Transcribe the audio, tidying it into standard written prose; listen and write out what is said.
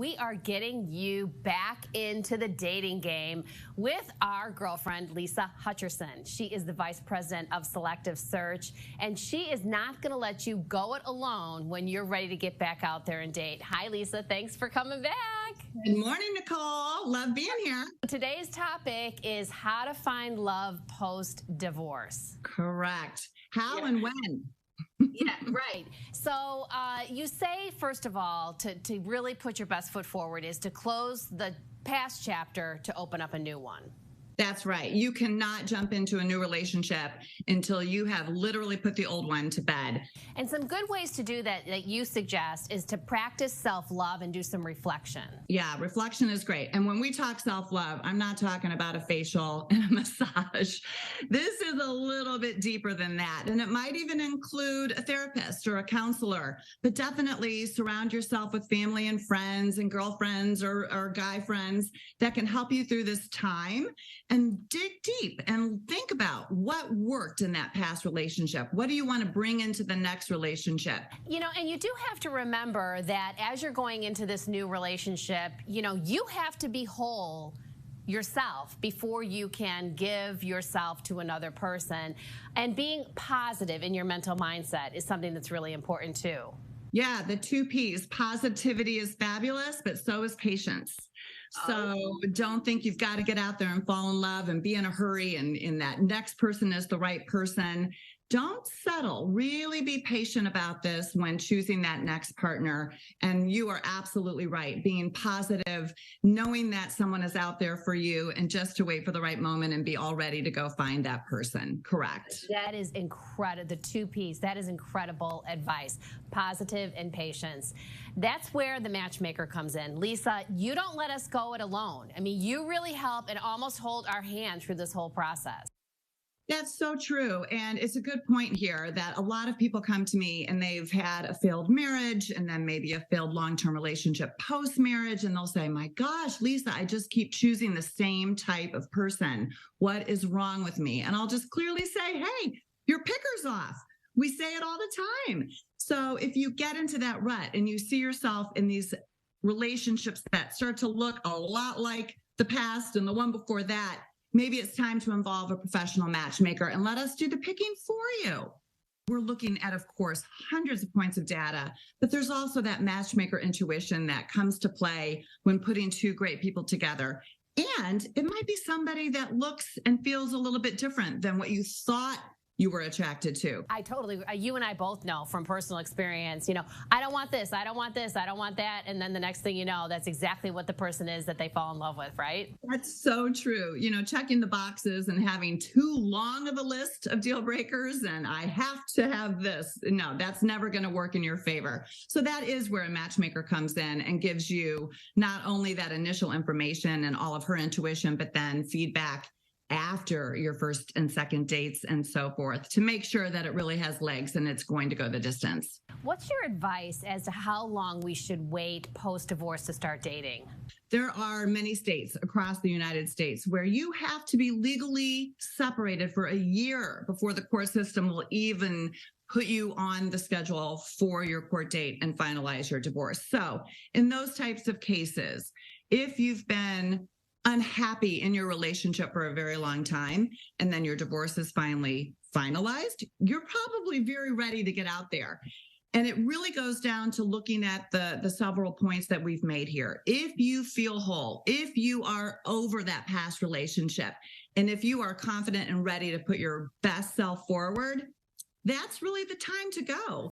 we are getting you back into the dating game with our girlfriend, Lisa Hutcherson. She is the Vice President of Selective Search, and she is not going to let you go it alone when you're ready to get back out there and date. Hi, Lisa. Thanks for coming back. Good morning, Nicole. Love being here. Today's topic is how to find love post-divorce. Correct. How and when? Yeah, right. So you say, first of all, to really put your best foot forward is to close the past chapter to open up a new one. That's right. You cannot jump into a new relationship until you have literally put the old one to bed. And some good ways to do that you suggest is to practice self-love and do some reflection. Yeah, reflection is great. And when we talk self-love, I'm not talking about a facial and a massage. This is a little bit deeper than that. And it might even include a therapist or a counselor, but definitely surround yourself with family and friends and girlfriends or guy friends that can help you through this time. And dig deep and think about what worked in that past relationship. What do you want to bring into the next relationship? You know, and you do have to remember that as you're going into this new relationship, you know, you have to be whole yourself before you can give yourself to another person. And being positive in your mental mindset is something that's really important too. Yeah, the 2 P's. Positivity is fabulous, but so is patience. So don't think you've got to get out there and fall in love and be in a hurry and in that next person is the right person. Don't settle. Really be patient about this when choosing that next partner. And you are absolutely right. Being positive, knowing that someone is out there for you and just to wait for the right moment and be all ready to go find that person. Correct. That is incredible. The 2 P's. That is incredible advice. Positive and patience. That's where the matchmaker comes in. Lisa, you don't let us go it alone. I mean, you really help and almost hold our hand through this whole process. That's so true. And it's a good point here that a lot of people come to me and they've had a failed marriage and then maybe a failed long-term relationship post-marriage. And they'll say, my gosh, Lisa, I just keep choosing the same type of person. What is wrong with me? And I'll just clearly say, hey, your picker's off. We say it all the time. So if you get into that rut and you see yourself in these relationships that start to look a lot like the past and the one before that, maybe it's time to involve a professional matchmaker and let us do the picking for you. We're looking at, of course, hundreds of points of data, but there's also that matchmaker intuition that comes to play when putting 2 great people together. And it might be somebody that looks and feels a little bit different than what you thought you were attracted to. I totally, you and I both know from personal experience, you know, I don't want this, I don't want this, I don't want that. And then the next thing you know, that's exactly what the person is that they fall in love with, right? That's so true. You know, checking the boxes and having too long of a list of deal breakers and I have to have this. No, that's never going to work in your favor. So that is where a matchmaker comes in and gives you not only that initial information and all of her intuition, but then feedback after your first and second dates and so forth to make sure that it really has legs and it's going to go the distance. What's your advice as to how long we should wait post-divorce to start dating? There are many states across the United States where you have to be legally separated for a year before the court system will even put you on the schedule for your court date and finalize your divorce. So in those types of cases, if you've been unhappy in your relationship for a very long time, and then your divorce is finally finalized, you're probably very ready to get out there. And it really goes down to looking at the several points that we've made here. If you feel whole, if you are over that past relationship, and if you are confident and ready to put your best self forward, that's really the time to go.